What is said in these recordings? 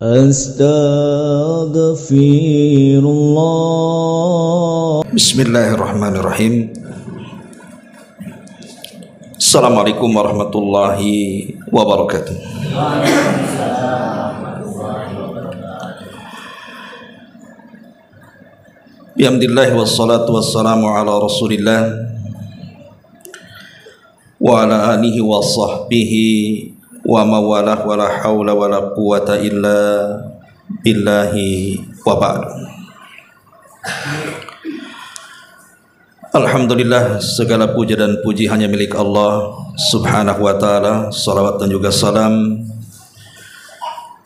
Astaghfirullah. Bismillahirrahmanirrahim. Assalamualaikum warahmatullahi wabarakatuh. Bihamdillahi wassalatu wassalamu ala rasulillah wa ala alihi wa sahbihi wa mawalah wa la hawla wa la quwata illa billahi wa ba'du. Alhamdulillah, segala puja dan puji hanya milik Allah subhanahu wa ta'ala. Salawat dan juga salam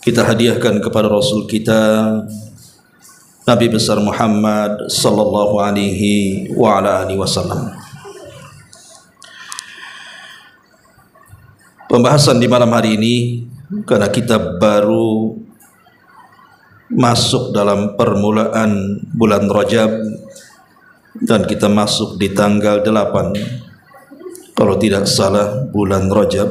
kita hadiahkan kepada Rasul kita Nabi besar Muhammad sallallahu alaihi wa ala alihi wasallam. Pembahasan di malam hari ini, karena kita baru masuk dalam permulaan bulan Rajab dan kita masuk di tanggal 8 kalau tidak salah bulan Rajab,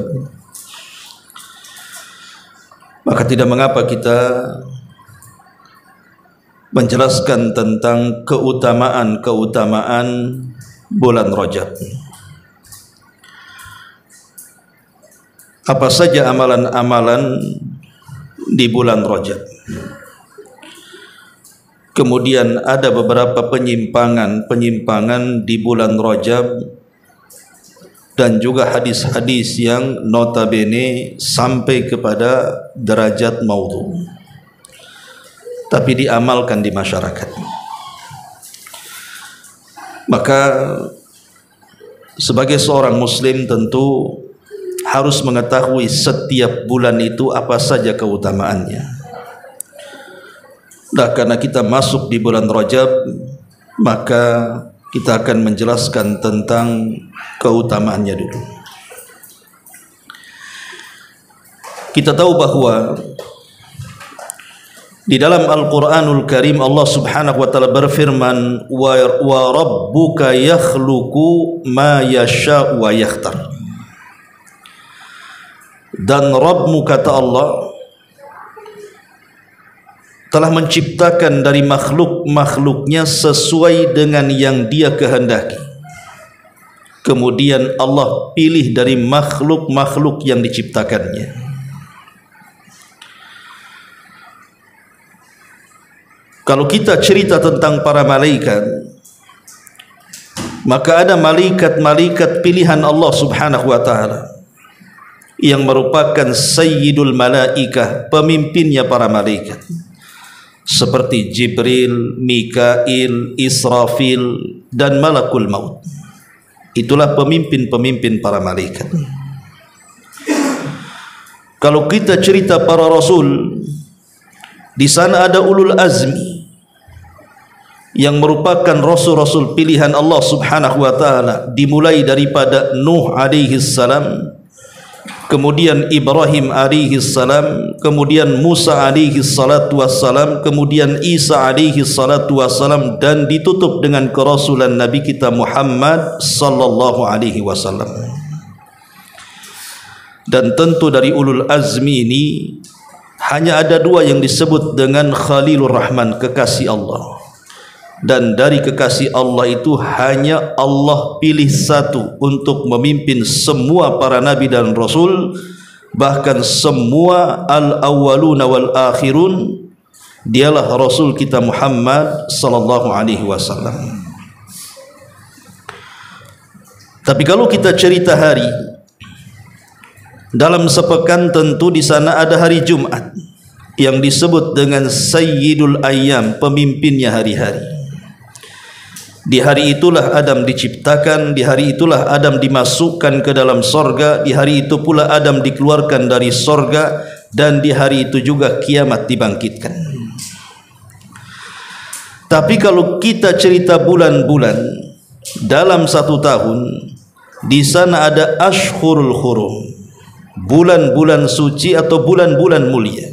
maka tidak mengapa kita menjelaskan tentang keutamaan bulan Rajab. Apa saja amalan-amalan di bulan Rajab. Kemudian ada beberapa penyimpangan di bulan Rajab dan juga hadis-hadis yang notabene sampai kepada derajat maudhu, tapi diamalkan di masyarakat. Maka sebagai seorang muslim tentu harus mengetahui setiap bulan itu apa saja keutamaannya. Nah, karena kita masuk di bulan Rajab, maka kita akan menjelaskan tentang keutamaannya dulu. Kita tahu bahwa di dalam Al-Quranul Karim Allah subhanahu wa ta'ala berfirman, wa rabbuka yakhluqu ma yasha'u wa yakhtar. Dan Rabbmu, kata Allah, telah menciptakan dari makhluk-makhluknya sesuai dengan yang Dia kehendaki. Kemudian Allah pilih dari makhluk-makhluk yang diciptakannya. Kalau kita cerita tentang para malaikat, maka ada malaikat-malaikat pilihan Allah subhanahu wa ta'ala yang merupakan sayyidul malaikah, pemimpinnya para malaikat, seperti Jibril, Mikail, Israfil dan Malakul Maut. Itulah pemimpin-pemimpin para malaikat. Kalau kita cerita para rasul, di sana ada ulul azmi yang merupakan rasul-rasul pilihan Allah subhanahu wa ta'ala, dimulai daripada Nuh alaihi salam, kemudian Ibrahim alaihi salam, kemudian Musa alaihi salatu wassalam, kemudian Isa alaihi salatu wassalam, dan ditutup dengan kerasulan Nabi kita Muhammad sallallahu alaihi wasallam. Dan tentu dari ulul azmi ini hanya ada dua yang disebut dengan Khalilur Rahman, kekasih Allah. Dan dari kekasih Allah itu hanya Allah pilih satu untuk memimpin semua para nabi dan rasul, bahkan semua al-awwaluna wal akhirun. Dialah rasul kita Muhammad sallallahu alaihi wasallam. Tapi kalau kita cerita hari, dalam sepekan tentu di sana ada hari Jumat yang disebut dengan Sayyidul Ayyam, pemimpinnya hari-hari. Di hari itulah Adam diciptakan, di hari itulah Adam dimasukkan ke dalam sorga, di hari itu pula Adam dikeluarkan dari sorga, dan di hari itu juga kiamat dibangkitkan. Tapi kalau kita cerita bulan-bulan dalam satu tahun, di sana ada Ashhurul Hurum, bulan-bulan suci atau bulan-bulan mulia.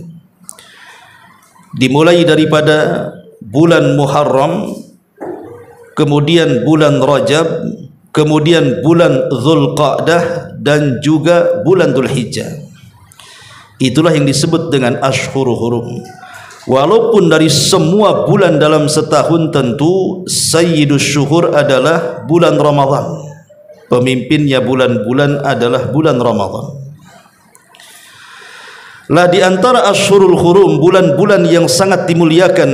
Dimulai daripada bulan Muharram, kemudian bulan Rajab, kemudian bulan Dzulqa'dah, dan juga bulan Dzulhijjah. Itulah yang disebut dengan Ashhurul Hurum. Walaupun dari semua bulan dalam setahun tentu Sayyidus Syuhur adalah bulan Ramadan. Pemimpinnya bulan-bulan adalah bulan Ramadan. Lah di antara Ashhurul Hurum, bulan-bulan yang sangat dimuliakan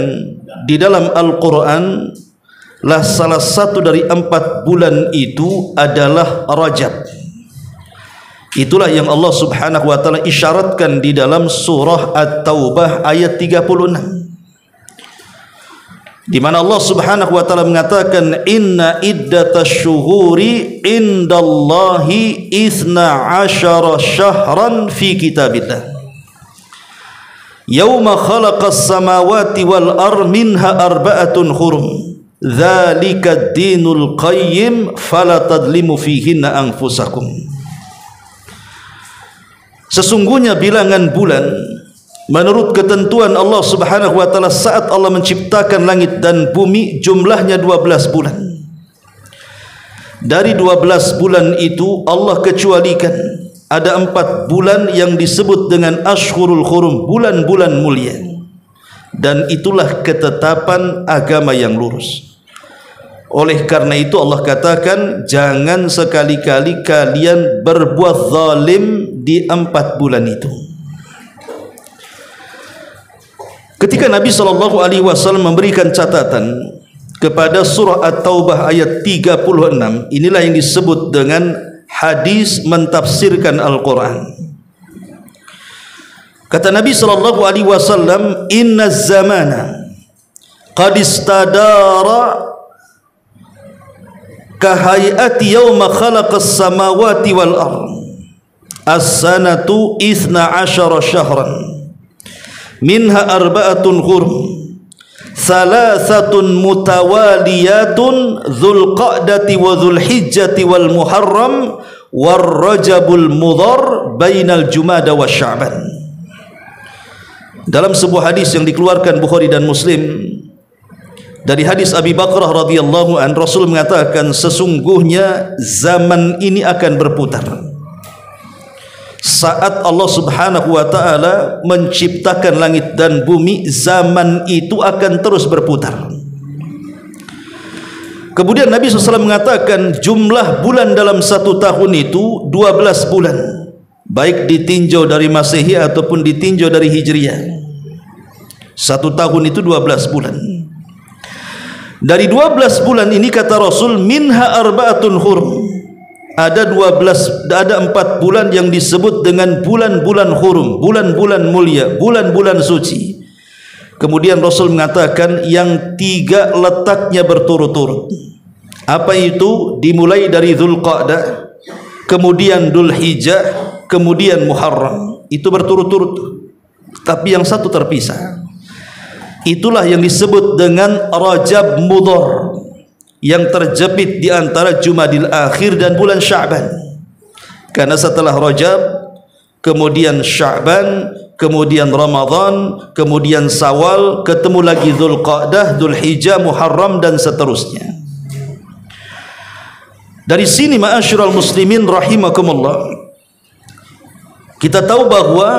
di dalam Al-Quran, lah salah satu dari 4 bulan itu adalah Rajab. Itulah yang Allah Subhanahu wa taala isyaratkan di dalam surah At-Taubah ayat 36, di mana Allah Subhanahu wa taala mengatakan inna iddatasy syuhuri indallahi 12 syahran fi kitabillah yauma khalaqas samawati wal ardh minha arba'atun hurum dzalika ad-dinul qayyim fala tadlimu fihinna anfusakum. Sesungguhnya bilangan bulan menurut ketentuan Allah Subhanahu wa taala saat Allah menciptakan langit dan bumi jumlahnya 12 bulan. Dari 12 bulan itu Allah kecualikan ada 4 bulan yang disebut dengan Ashhurul Hurum, bulan-bulan mulia. Dan itulah ketetapan agama yang lurus. Oleh karena itu Allah katakan jangan sekali-kali kalian berbuat zalim di 4 bulan itu. Ketika Nabi SAW memberikan catatan kepada surah At-Taubah ayat 36, inilah yang disebut dengan hadis mentafsirkan Al-Quran. Kata Nabi SAW, inna zamana qad istadara kahayati yawma khalaqas samawati wal ardh as-sanatu 12 syahran minha arba'atun hurum thalathatun mutawaliyatun dzulqa'dati wa dzulhijjati wal muharram war rajabul mudhar bainal jumada wa sya'ban. Dalam sebuah hadis yang dikeluarkan Bukhari dan Muslim dari hadis Abi Bakrah radhiyallahu an, Rasul mengatakan sesungguhnya zaman ini akan berputar. Saat Allah Subhanahu wa taala menciptakan langit dan bumi, zaman itu akan terus berputar. Kemudian Nabi SAW mengatakan jumlah bulan dalam 1 tahun itu 12 bulan, baik ditinjau dari Masehi ataupun ditinjau dari Hijriah. 1 tahun itu 12 bulan. Dari 12 bulan ini kata Rasul minha arba'atun hurum, ada 4 bulan yang disebut dengan bulan-bulan hurum, bulan-bulan mulia, bulan-bulan suci. Kemudian Rasul mengatakan yang 3 letaknya berturut-turut. Apa itu? Dimulai dari Dzulqa'dah, kemudian Dzulhijjah, kemudian Muharram. Itu berturut-turut, tapi yang satu terpisah. Itulah yang disebut dengan Rajab Mudhar, yang terjepit di antara Jumadil Akhir dan bulan Sya'ban. Karena setelah Rajab, kemudian Sya'ban, kemudian Ramadan, kemudian Sawal, ketemu lagi Dzulqa'dah, Dzulhijjah, Muharram dan seterusnya. Dari sini ma'asyiral muslimin rahimakumullah, kita tahu bahwa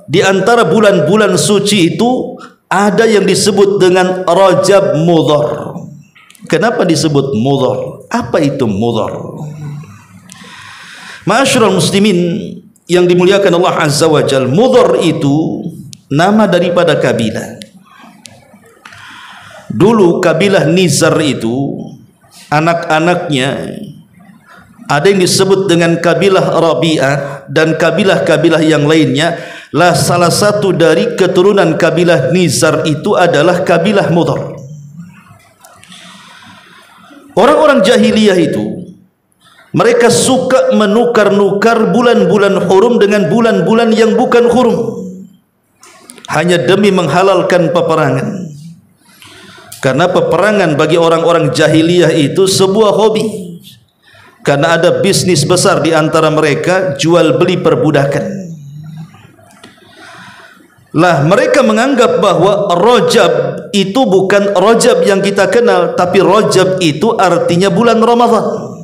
di antara bulan-bulan suci itu ada yang disebut dengan Rajab Mudhar. Kenapa disebut Mudhar? Apa itu Mudhar? Ma'asyiral muslimin yang dimuliakan Allah Azza wa Jalla, Mudhar itu nama daripada kabilah. Dulu kabilah Nizar itu anak-anaknya ada yang disebut dengan kabilah Rabi'ah dan kabilah-kabilah yang lainnya. Lah salah satu dari keturunan kabilah Nizar itu adalah kabilah Mudhar. Orang-orang jahiliyah itu mereka suka menukar-nukar bulan-bulan hurum dengan bulan-bulan yang bukan hurum, hanya demi menghalalkan peperangan. Karena peperangan bagi orang-orang jahiliyah itu sebuah hobi. Karena ada bisnis besar di antara mereka, jual beli perbudakan. Lah mereka menganggap bahwa Rajab itu bukan Rajab yang kita kenal, tapi Rajab itu artinya bulan Ramadan.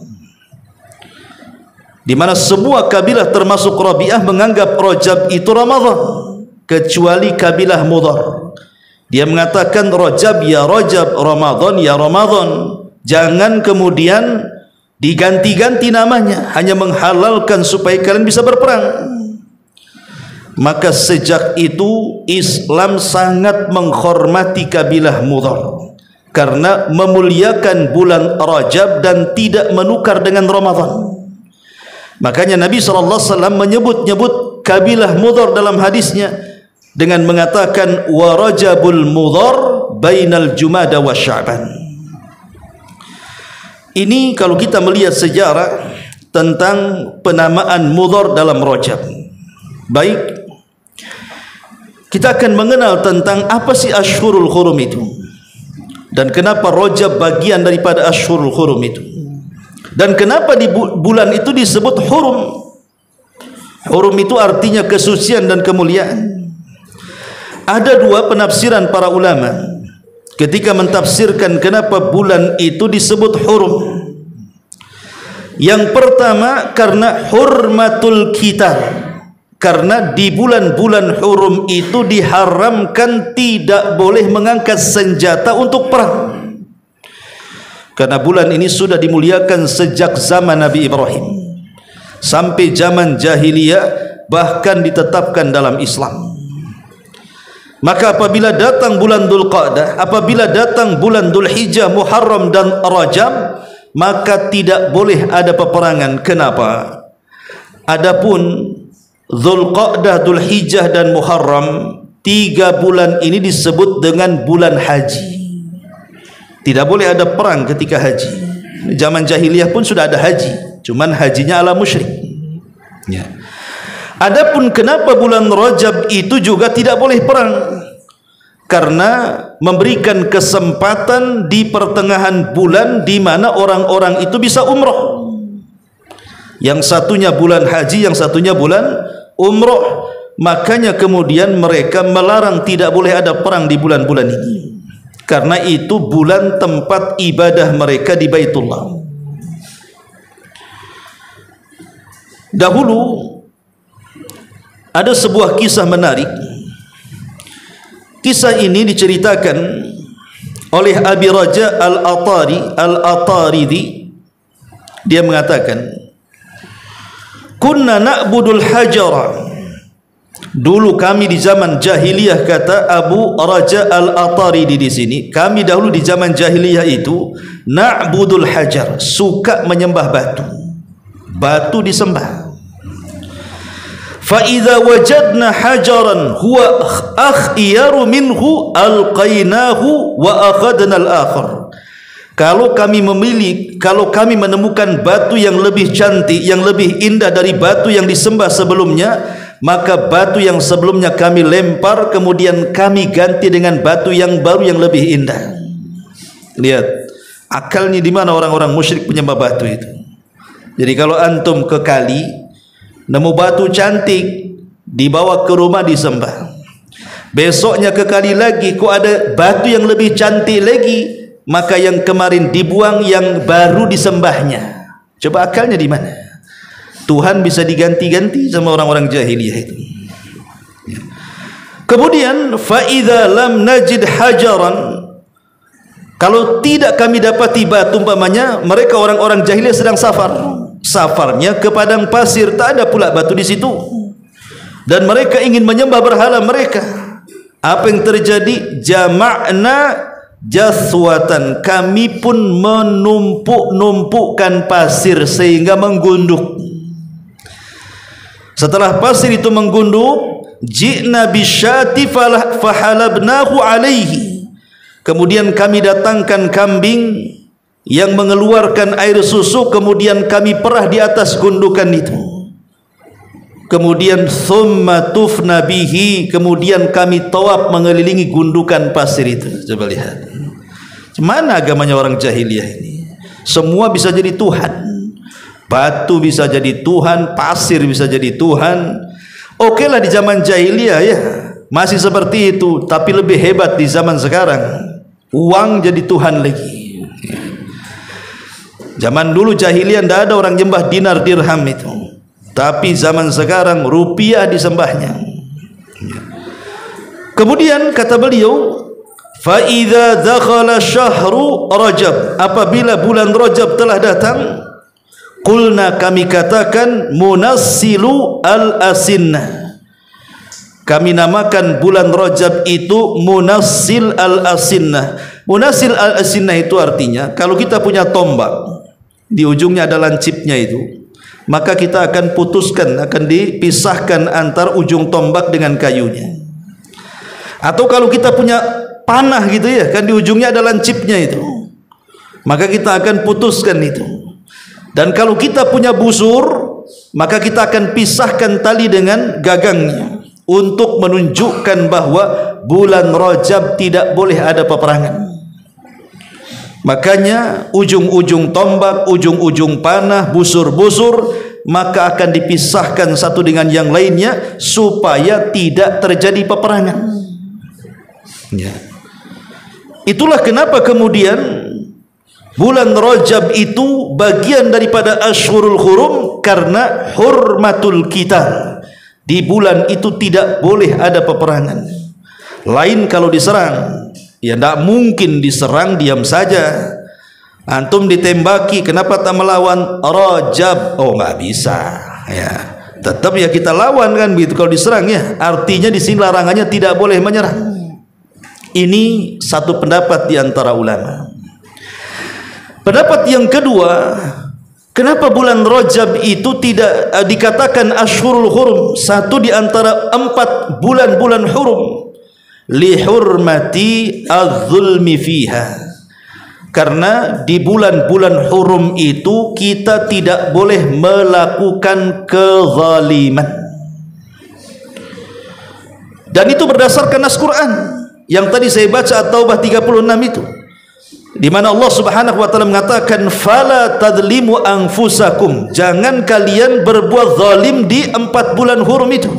Di mana semua kabilah termasuk Rabi'ah menganggap Rajab itu Ramadan. kecuali kabilah Mudhar. Dia mengatakan Rajab ya Rajab, Ramadan ya Ramadan. Jangan kemudian diganti-ganti namanya, hanya menghalalkan supaya kalian bisa berperang. Maka sejak itu Islam sangat menghormati kabilah Mudhar karena memuliakan bulan Rajab dan tidak menukar dengan Ramadan. Makanya Nabi SAW menyebut-nyebut kabilah Mudhar dalam hadisnya dengan mengatakan wa Rajabul Mudhar bainal Jumada wa Sya'ban. Ini kalau kita melihat sejarah tentang penamaan Mudhar dalam Rajab. Baik, kita akan mengenal tentang apa sih Ashhurul Hurum itu dan kenapa Rajab bagian daripada Ashhurul Hurum itu, dan kenapa di bulan itu disebut hurum. Hurum itu artinya kesucian dan kemuliaan. Ada dua penafsiran para ulama ketika mentafsirkan kenapa bulan itu disebut hurum. Yang pertama karena hurmatul qital, karena di bulan-bulan hurum itu diharamkan tidak boleh mengangkat senjata untuk perang. Karena bulan ini sudah dimuliakan sejak zaman Nabi Ibrahim sampai zaman jahiliyah, bahkan ditetapkan dalam Islam. Maka apabila datang bulan Dzulqa'dah, apabila datang bulan Dzulhijjah, Muharram dan Rajab, maka tidak boleh ada peperangan. Kenapa? Adapun Dzulqa'dah, Dzulhijjah dan Muharram, 3 bulan ini disebut dengan bulan haji. Tidak boleh ada perang ketika haji. Zaman jahiliyah pun sudah ada haji, cuman hajinya ala musyrik. Ya. Adapun kenapa bulan Rajab itu juga tidak boleh perang? Karena memberikan kesempatan di pertengahan bulan di mana orang-orang itu bisa umroh. Yang satunya bulan haji, yang satunya bulan umroh. Makanya kemudian mereka melarang tidak boleh ada perang di bulan-bulan ini, karena itu bulan tempat ibadah mereka di Baitullah. Dahulu ada sebuah kisah menarik. Kisah ini diceritakan oleh Abi Raja Al-Ataridi. Dia mengatakan, kunna na'budul hajara. Dulu kami di zaman jahiliyah, kata Abu Raja Al-Ataridi di sini, kami dahulu di zaman jahiliyah itu na'budul hajar, suka menyembah batu. Batu disembah. Fa idza wajadna hajaran huwa akhyaru minhu alqainahu wa akhadna al-akhar. Kalau kami menemukan batu yang lebih cantik, yang lebih indah dari batu yang disembah sebelumnya, maka batu yang sebelumnya kami lempar, kemudian kami ganti dengan batu yang baru yang lebih indah. Lihat akalnya di mana orang-orang musyrik penyembah batu itu. Jadi kalau antum ke kali nemu batu cantik, dibawa ke rumah disembah. Besoknya ke kali lagi, kok ada batu yang lebih cantik lagi, maka yang kemarin dibuang, yang baru disembahnya. Coba akalnya di mana? Tuhan bisa diganti-ganti sama orang-orang jahiliyah itu. Kemudian fa idza lam najid hajaran, kalau tidak kami dapati batu, umpamanya mereka orang-orang jahiliyah sedang safarnya ke padang pasir, tak ada pula batu di situ, dan mereka ingin menyembah berhala mereka. Apa yang terjadi? Jama'na jaswatan, kami pun menumpuk-numpukkan pasir sehingga menggunduk. Setelah pasir itu menggunduk, ji'na bisyati fahalabnahu alaihi, kemudian kami datangkan kambing yang mengeluarkan air susu, kemudian kami perah di atas gundukan itu. Kemudian thumma tufna bihi, kemudian kami tawaf mengelilingi gundukan pasir itu. Coba lihat, mana agamanya orang jahiliyah ini? Semua bisa jadi Tuhan. Batu bisa jadi Tuhan, pasir bisa jadi Tuhan. Oke lah di zaman jahiliyah ya, masih seperti itu. Tapi lebih hebat di zaman sekarang, uang jadi Tuhan lagi. Zaman dulu jahiliyah tidak ada orang nyembah dinar dirham itu, tapi zaman sekarang rupiah disembahnya. Kemudian kata beliau, fa idza dakhala syahru Rajab, apabila bulan Rajab telah datang, qulna, kami katakan, munassilu al-asinnah, kami namakan bulan Rajab itu munassil al-asinnah. Munassil al-asinnah itu artinya kalau kita punya tombak, di ujungnya ada lancipnya itu, maka kita akan putuskan, akan dipisahkan antar ujung tombak dengan kayunya. Atau kalau kita punya panah gitu ya, kan di ujungnya ada lancipnya itu, maka kita akan putuskan itu. Dan kalau kita punya busur, maka kita akan pisahkan tali dengan gagangnya, untuk menunjukkan bahwa bulan Rajab tidak boleh ada peperangan. Makanya ujung-ujung tombak, ujung-ujung panah, busur-busur, maka akan dipisahkan satu dengan yang lainnya supaya tidak terjadi peperangan. Ya. Itulah kenapa kemudian bulan Rajab itu bagian daripada Ashhurul Hurum, karena hurmatul qital. Di bulan itu tidak boleh ada peperangan. Lain kalau diserang, ya tidak mungkin diserang diam saja. Antum ditembaki, kenapa tak melawan? Rajab, oh nggak bisa. Ya, tetap ya kita lawan kan begitu kalau diserang ya. Artinya di sini larangannya tidak boleh menyerang. Ini satu pendapat di antara ulama. Pendapat yang kedua, kenapa bulan Rajab itu tidak dikatakan Ashhurul Hurum, satu di antara 4 bulan-bulan hurum, li hurmati az-zulmi fiha, karena di bulan-bulan hurum itu kita tidak boleh melakukan kezaliman. Dan itu berdasarkan nas Quran yang tadi saya baca, At-Taubah 36 itu, di mana Allah Subhanahu wa taala mengatakan, fala tadlimu anfusakum, jangan kalian berbuat zalim di 4 bulan hurum itu,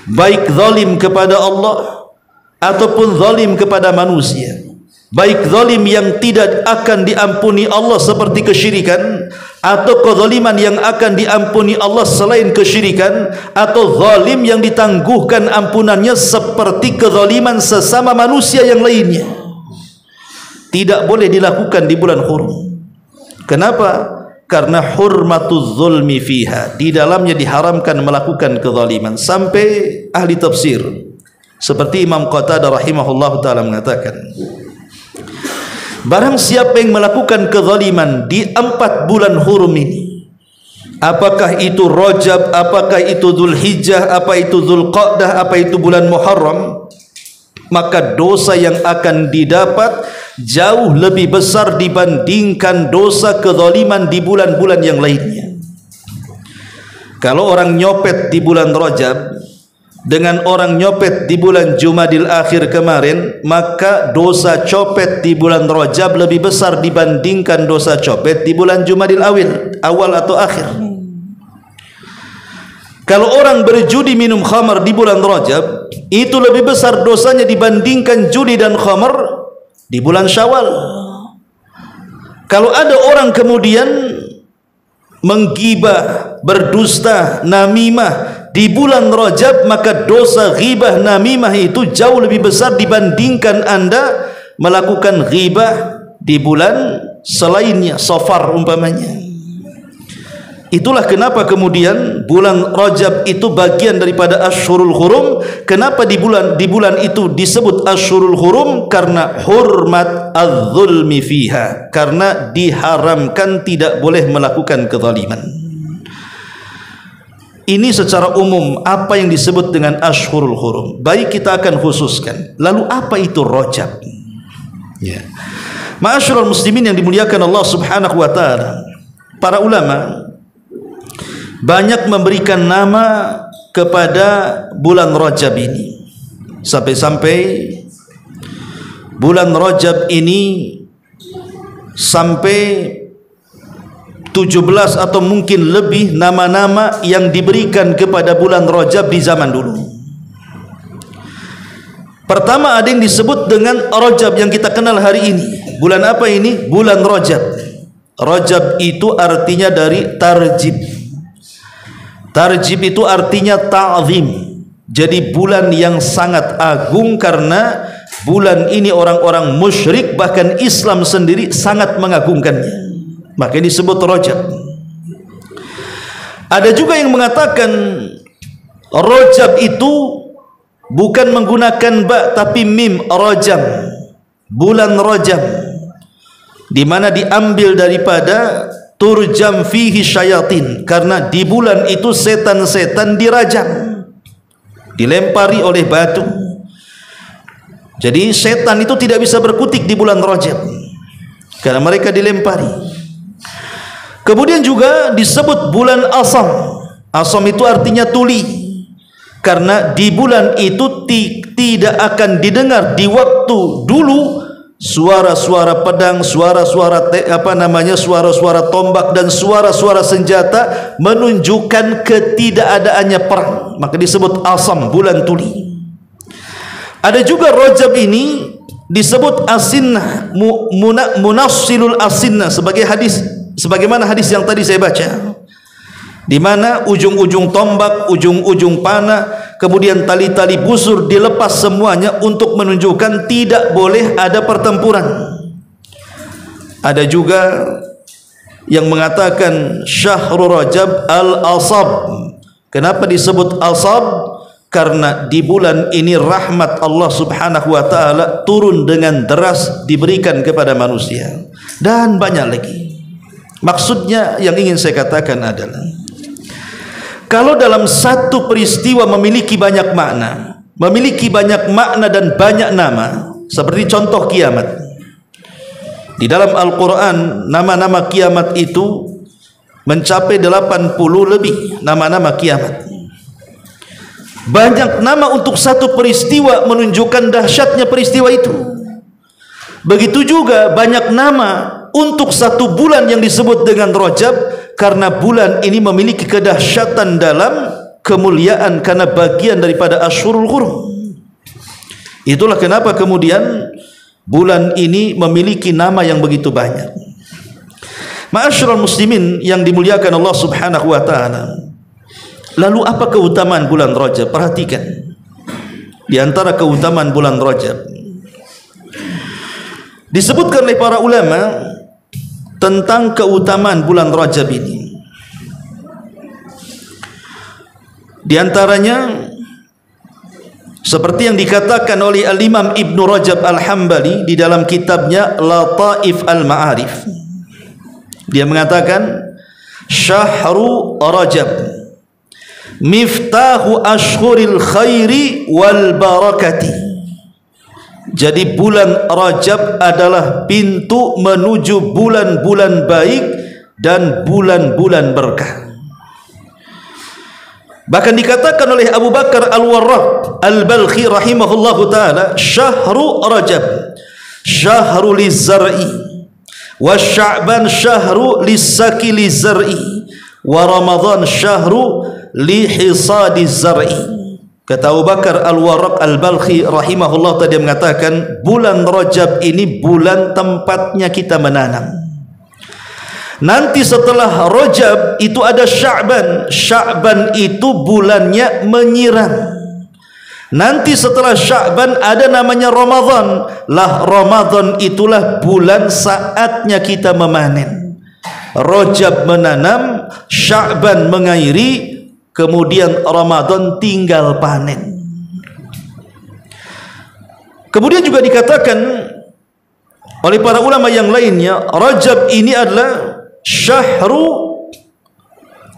baik zalim kepada Allah ataupun zalim kepada manusia, baik zalim yang tidak akan diampuni Allah seperti kesyirikan, atau kezaliman yang akan diampuni Allah selain kesyirikan, atau zalim yang ditangguhkan ampunannya seperti kezaliman sesama manusia yang lainnya. Tidak boleh dilakukan di bulan hurum. Kenapa? Karena hurmatuz zulmi fiha, di dalamnya diharamkan melakukan kezaliman. Sampai ahli tafsir seperti Imam Qatadah rahimahullah ta'ala mengatakan, barang siapa yang melakukan kezaliman di 4 bulan hurum ini, apakah itu Rajab, apakah itu Dzulhijjah, apa itu Dzulqa'dah, apa itu bulan Muharram, maka dosa yang akan didapat jauh lebih besar dibandingkan dosa kezaliman di bulan-bulan yang lainnya. Kalau orang nyopet di bulan Rajab dengan orang nyopet di bulan Jumadil Akhir kemarin, maka dosa copet di bulan Rajab lebih besar dibandingkan dosa copet di bulan Jumadil awal atau akhir. Kalau orang berjudi minum khamar di bulan Rajab, itu lebih besar dosanya dibandingkan judi dan khamar di bulan Syawal. Kalau ada orang kemudian menggibah, berdusta, namimah di bulan Rajab, maka dosa ghibah namimah itu jauh lebih besar dibandingkan Anda melakukan ghibah di bulan selainnya, Safar umpamanya. Itulah kenapa kemudian bulan Rajab itu bagian daripada Ashhurul Hurum. Kenapa di bulan itu disebut Ashhurul Hurum? Karena hurmat az-zulmi fiha, karena diharamkan tidak boleh melakukan kezaliman. Ini secara umum apa yang disebut dengan Ashhurul Hurum. Baik, kita akan khususkan. Lalu apa itu Rajab? Ya. Ma'asyiral muslimin yang dimuliakan Allah Subhanahu wa taala, para ulama banyak memberikan nama kepada bulan Rajab ini. Sampai-sampai bulan Rajab ini sampai 17 atau mungkin lebih nama-nama yang diberikan kepada bulan Rajab di zaman dulu. Pertama ada yang disebut dengan Rajab yang kita kenal hari ini. Bulan apa ini? Bulan Rajab. Rajab itu artinya dari tarjib. Tarjib itu artinya ta'zim. jadi bulan yang sangat agung, karena bulan ini orang-orang musyrik bahkan Islam sendiri sangat mengagungkannya, maka disebut Rajab. Ada juga yang mengatakan Rajab itu bukan menggunakan ba tapi mim, Rajab, bulan Rajab, di mana diambil daripada turjam fihi syayatin, karena di bulan itu setan-setan dirajam, dilempari oleh batu. Jadi setan itu tidak bisa berkutik di bulan Rajab karena mereka dilempari. Kemudian juga disebut bulan Asam. Asam itu artinya tuli, karena di bulan itu tidak akan didengar di waktu dulu suara-suara pedang, suara-suara suara-suara tombak dan suara-suara senjata menunjukkan ketidakadaannya perang, maka disebut Asam, bulan tuli. Ada juga Rajab ini disebut Asinnah, munassilul Asinnah, sebagaimana hadis yang tadi saya baca, di mana ujung-ujung tombak, ujung-ujung panah, kemudian tali-tali busur dilepas semuanya untuk menunjukkan tidak boleh ada pertempuran. Ada juga yang mengatakan Syahrul Rajab al-Asab. Kenapa disebut Asab? Karena di bulan ini rahmat Allah subhanahu wa ta'ala turun dengan deras, diberikan kepada manusia, dan banyak lagi. Maksudnya yang ingin saya katakan adalah, kalau dalam satu peristiwa memiliki banyak makna, dan banyak nama, seperti contoh kiamat. Di dalam Al-Quran nama-nama kiamat itu mencapai 80 lebih nama-nama kiamat. Banyak nama untuk satu peristiwa menunjukkan dahsyatnya peristiwa itu. Begitu juga banyak nama untuk satu bulan yang disebut dengan Rajab, karena bulan ini memiliki kedahsyatan dalam kemuliaan karena bagian daripada Ashhurul Hurum. Itulah kenapa kemudian bulan ini memiliki nama yang begitu banyak. Ma'asyiral muslimin yang dimuliakan Allah subhanahu wa ta'ala, lalu apa keutamaan bulan Rajab? Perhatikan, di antara keutamaan bulan Rajab disebutkan oleh para ulama tentang keutamaan bulan Rajab ini. Di antaranya seperti yang dikatakan oleh Al-Imam Ibn Rajab Al-Hambali di dalam kitabnya Lataif Al-Ma'arif. Dia mengatakan Syahru Rajab miftahu ashhuril khairi wal barakati. Jadi bulan Rajab adalah pintu menuju bulan-bulan baik dan bulan-bulan berkah. Bahkan dikatakan oleh Abu Bakar Al-Warraq Al-Balkhi rahimahullahu ta'ala, Syahru Rajab syahru lizzar'i wa Sya'ban syahru lissaki lizzar'i wa Ramadan syahru lihisadiz zar'i. Kata Abu Bakar Al-Warraq Al-Balkhi rahimahullah tadi mengatakan, bulan Rajab ini bulan tempatnya kita menanam. Nanti setelah Rajab itu ada Sya'ban. Sya'ban itu bulannya menyiram. Nanti setelah Sya'ban ada namanya Ramadan. Lah Ramadan itulah bulan saatnya kita memanen. Rajab menanam, Sya'ban mengairi, kemudian Ramadan tinggal panen. Kemudian juga dikatakan oleh para ulama yang lainnya, Rajab ini adalah syahru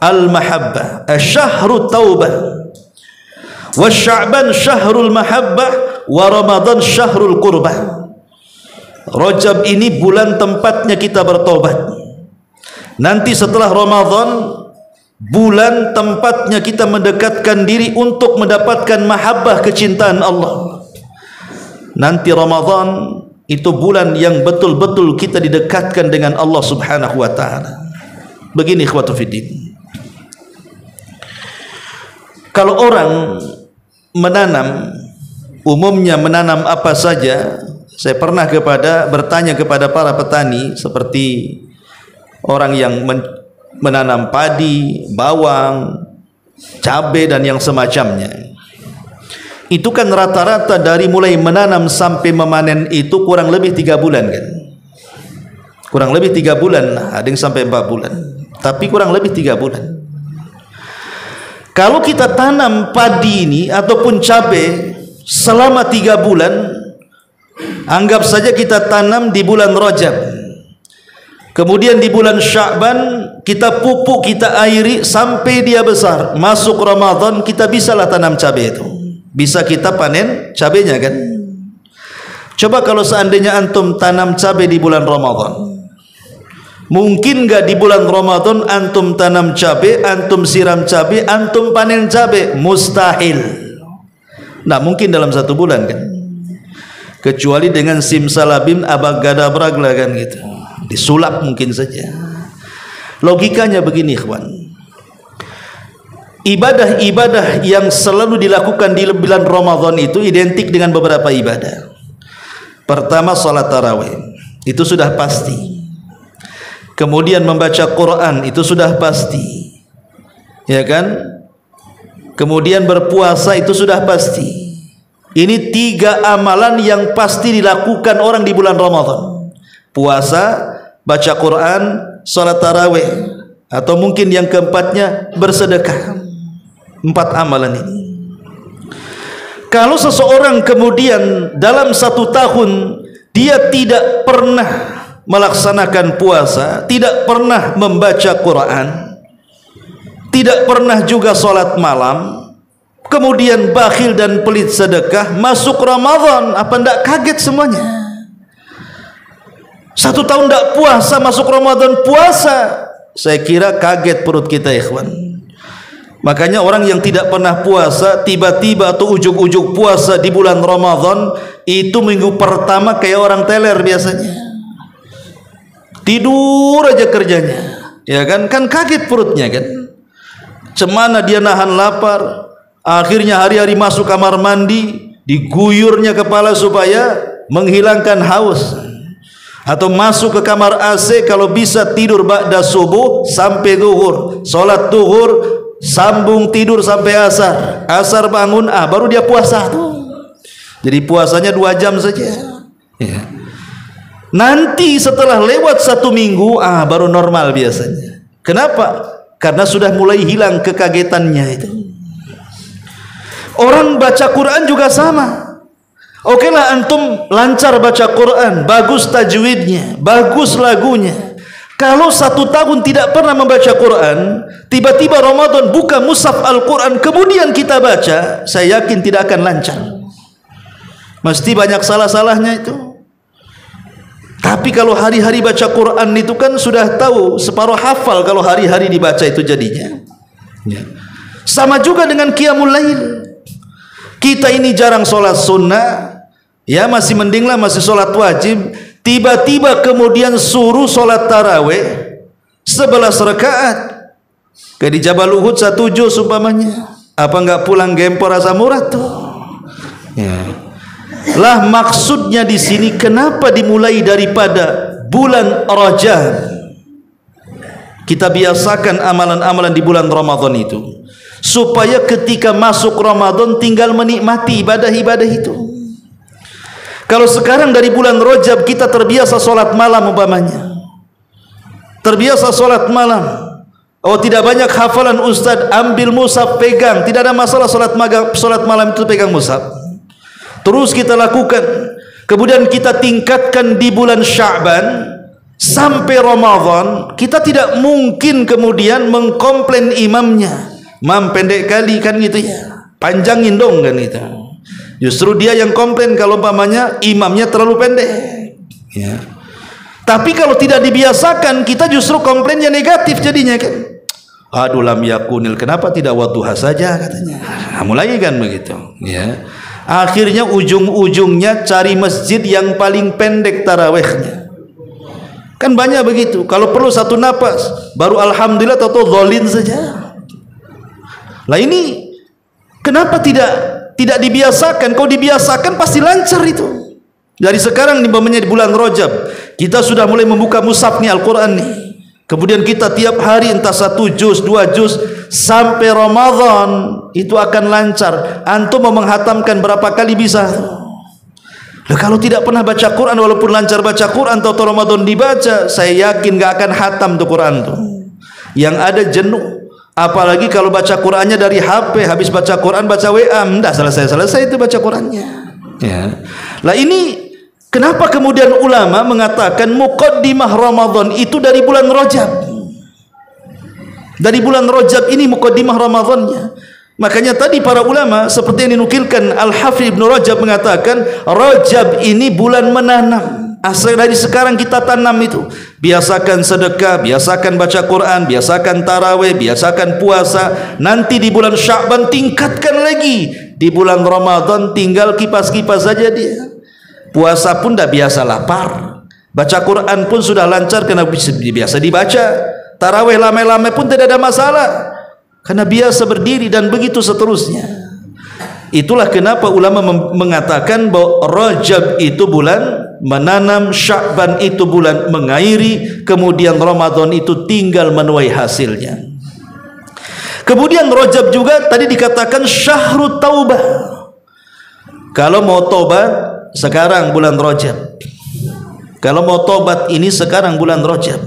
al-mahabbah, syahru taubah, wa Sya'ban syahrul mahabbah, wa Ramadan syahrul qurbah. Rajab ini bulan tempatnya kita bertobat. Nanti setelah Ramadan, bulan tempatnya kita mendekatkan diri untuk mendapatkan mahabbah, kecintaan Allah. Nanti Ramadan itu bulan yang betul-betul kita didekatkan dengan Allah subhanahu wa ta'ala. Begini ikhwatu fiddin, kalau orang menanam, umumnya menanam apa saja. Saya pernah bertanya kepada para petani, seperti orang yang menanam padi, bawang, cabai dan yang semacamnya. itu kan rata-rata dari mulai menanam sampai memanen itu kurang lebih 3 bulan kan. Kurang lebih 3 bulan, ada yang sampai 4 bulan. Tapi kurang lebih 3 bulan. Kalau kita tanam padi ini ataupun cabai selama 3 bulan, anggap saja kita tanam di bulan Rajab. Kemudian di bulan Sya'ban kita pupuk, kita airi sampai dia besar. Masuk Ramadan kita bisalah tanam cabai itu. Bisa kita panen cabainya kan. Coba kalau seandainya antum tanam cabai di bulan Ramadan, mungkin gak di bulan Ramadan antum tanam cabai, antum siram cabai, antum panen cabai? Mustahil. Nah mungkin dalam 1 bulan kan, kecuali dengan simsalabim abagadabragla kan gitu, disulap mungkin saja. Logikanya begini ikhwan, ibadah-ibadah yang selalu dilakukan di bulan Ramadan itu identik dengan beberapa ibadah. Pertama salat tarawih, itu sudah pasti. Kemudian membaca Quran, itu sudah pasti, ya kan? Kemudian berpuasa, itu sudah pasti. Ini 3 amalan yang pasti dilakukan orang di bulan Ramadan: puasa, baca Quran, salat tarawih, atau mungkin yang keempatnya bersedekah. 4 amalan ini. Kalau seseorang kemudian dalam 1 tahun dia tidak pernah melaksanakan puasa, tidak pernah membaca Quran, tidak pernah juga sholat malam, kemudian bakhil dan pelit sedekah, masuk Ramadan, apa ndak kaget semuanya? 1 tahun ndak puasa, masuk Ramadan puasa, saya kira kaget perut kita ikhwan. Makanya orang yang tidak pernah puasa tiba-tiba atau ujug-ujug puasa di bulan Ramadan, itu minggu pertama kayak orang teler biasanya, tidur aja kerjanya, ya kan? Kan kaget perutnya kan, cemana dia nahan lapar. Akhirnya hari-hari masuk kamar mandi, diguyurnya kepala supaya menghilangkan haus, atau masuk ke kamar AC kalau bisa tidur ba'da subuh sampai zuhur, sholat zuhur sambung tidur sampai asar, asar bangun, baru dia puasa tuh. Jadi puasanya 2 jam saja ya. Nanti setelah lewat 1 minggu, baru normal biasanya. Kenapa? Karena sudah mulai hilang kekagetannya itu. Orang baca Quran juga sama. Oke lah antum lancar baca Quran, bagus tajwidnya, bagus lagunya. Kalau 1 tahun tidak pernah membaca Quran, tiba-tiba Ramadan buka mushaf Al-Quran, kemudian kita baca, saya yakin tidak akan lancar. Mesti banyak salah-salahnya itu. Tapi kalau hari-hari baca Quran itu kan sudah tahu, separuh hafal kalau hari-hari dibaca itu jadinya. Sama juga dengan Qiyamul Lail. Kita ini jarang sholat sunnah, ya masih mending lah masih sholat wajib. Tiba-tiba kemudian suruh sholat tarawih 11 rakaat. Kayak di Jabal Uhud 1 juz umpamanya. Apa enggak pulang gempor rasa murah tuh? Ya. Lah maksudnya di sini kenapa dimulai daripada bulan Rajab? Kita biasakan amalan-amalan di bulan Ramadan itu, supaya ketika masuk Ramadan tinggal menikmati ibadah-ibadah itu. Kalau sekarang dari bulan Rajab kita terbiasa sholat malam umpamanya, terbiasa sholat malam, tidak banyak hafalan ustadz, ambil mushaf pegang, tidak ada masalah sholat malam itu pegang mushaf, terus kita lakukan. Kemudian kita tingkatkan di bulan Sya'ban sampai Ramadan. Kita tidak mungkin kemudian mengkomplain imamnya, mam pendek kali kan gitu ya, panjangin dong kan gitu. Justru dia yang komplain kalau umpamanya imamnya terlalu pendek ya. Tapi kalau tidak dibiasakan, kita justru komplainnya negatif jadinya kan. Aduh lam yakunil, kenapa tidak wadduha saja katanya. Mulai kan begitu ya. Akhirnya ujung-ujungnya cari masjid yang paling pendek tarawihnya. Kan banyak begitu. Kalau perlu 1 napas baru alhamdulillah atau dzolin saja. Lah ini kenapa tidak dibiasakan? Kalau dibiasakan pasti lancar itu. Dari sekarang di bulan Rajab kita sudah mulai membuka mushaf nih Al-Quran nih. Kemudian kita tiap hari entah 1 juz, 2 juz sampai Ramadan itu akan lancar. Antum mau menghatamkan berapa kali bisa? Nah, kalau tidak pernah baca Quran, walaupun lancar baca Quran, atau Ramadan dibaca, saya yakin gak akan hatam tuh Quran tuh. Yang ada jenuh. Apalagi kalau baca Qurannya dari HP, habis baca Quran baca WA, dah selesai itu baca Qurannya. Ya. Lah ini kenapa kemudian ulama mengatakan muqaddimah Ramadan itu dari bulan Rajab? Dari bulan Rajab ini muqaddimah Ramadannya. Makanya tadi para ulama seperti yang dinukilkan Al-Hafidz Ibnu Rajab mengatakan Rajab ini bulan menanam. Asal dari sekarang kita tanam itu. Biasakan sedekah, biasakan baca Quran, biasakan tarawih, biasakan puasa. Nanti di bulan Sya'ban tingkatkan lagi. Di bulan Ramadan tinggal kipas-kipas saja dia. Puasa pun dah biasa lapar. Baca Quran pun sudah lancar karena biasa dibaca. Tarawih lama-lama pun tidak ada masalah. Karena biasa berdiri dan begitu seterusnya. Itulah kenapa ulama mengatakan bahwa Rajab itu bulan menanam, Sya'ban itu bulan mengairi, kemudian Ramadan itu tinggal menuai hasilnya. Kemudian Rajab juga tadi dikatakan syahrut taubah. Kalau mau tobat sekarang bulan Rajab. Kalau mau tobat ini sekarang bulan Rajab.